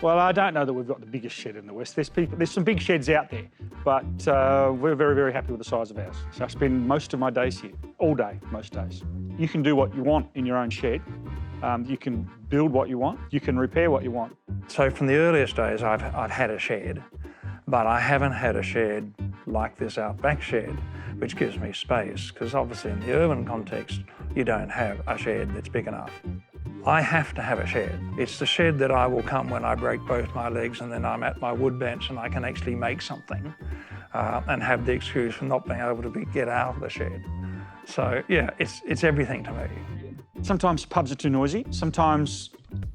Well, I don't know that we've got the biggest shed in the West. There's some big sheds out there, but we're very, very happy with the size of ours. So I spend most of my days here, all day, most days. You can do what you want in your own shed. You can build what you want. You can repair what you want. So from the earliest days, I've had a shed, but I haven't had a shed like this outback shed, which gives me space, because obviously in the urban context, you don't have a shed that's big enough. I have to have a shed. It's the shed that I will come when I break both my legs and then I'm at my wood bench and I can actually make something and have the excuse for not being able to get out of the shed. So yeah, it's everything to me. Sometimes pubs are too noisy. Sometimes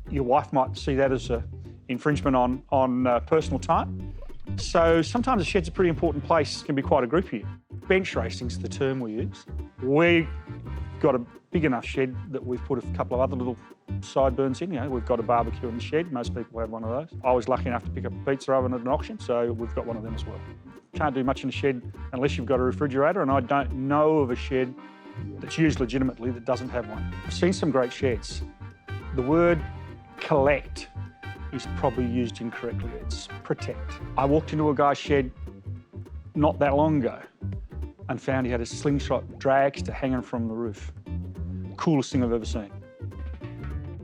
your wife might see that as an infringement on personal time. So sometimes a shed's a pretty important place. It can be quite a group here. Bench racing's the term we use. We've got a big enough shed that we've put a couple of other little sideburns in. You know, we've got a barbecue in the shed. Most people have one of those. I was lucky enough to pick up a pizza oven at an auction, so we've got one of them as well. Can't do much in a shed unless you've got a refrigerator, and I don't know of a shed that's used legitimately that doesn't have one. I've seen some great sheds. The word collect is probably used incorrectly. It's protect. I walked into a guy's shed not that long ago and found he had a slingshot dragster hanging from the roof. Coolest thing I've ever seen.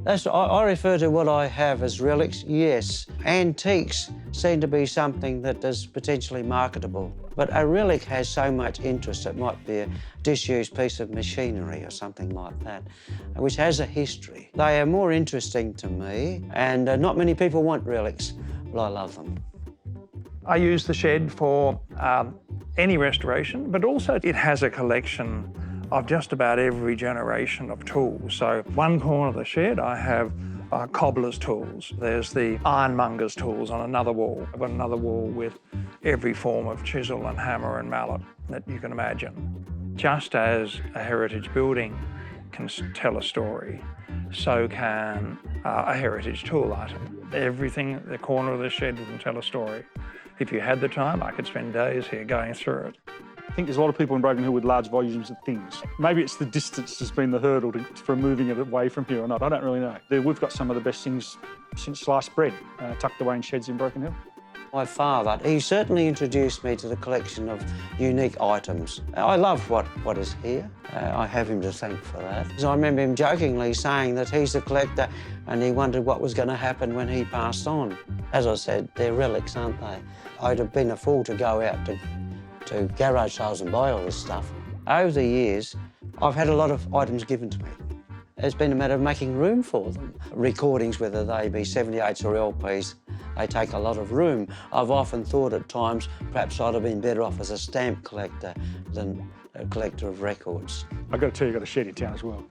I refer to what I have as relics, yes. Antiques seem to be something that is potentially marketable. But a relic has so much interest. It might be a disused piece of machinery or something like that, which has a history. They are more interesting to me, and not many people want relics, but I love them. I use the shed for any restoration, but also it has a collection of just about every generation of tools. So one corner of the shed, I have cobbler's tools. There's the ironmonger's tools on another wall. I've got another wall with every form of chisel and hammer and mallet that you can imagine. Just as a heritage building can tell a story, so can a heritage tool item. Everything at the corner of the shed can tell a story. If you had the time, I could spend days here going through it. I think there's a lot of people in Broken Hill with large volumes of things. Maybe it's the distance that's been the hurdle for moving it away from here or not. I don't really know. We've got some of the best things since sliced bread tucked away in sheds in Broken Hill. My father, he certainly introduced me to the collection of unique items. I love what is here. I have him to thank for that. So I remember him jokingly saying that he's a collector and he wondered what was going to happen when he passed on. As I said, they're relics, aren't they? I'd have been a fool to go out to garage sales and buy all this stuff. Over the years, I've had a lot of items given to me. It's been a matter of making room for them. Recordings, whether they be 78s or LPs, they take a lot of room. I've often thought at times perhaps I'd have been better off as a stamp collector than a collector of records. I've got to tell you, I've got a shed in town as well.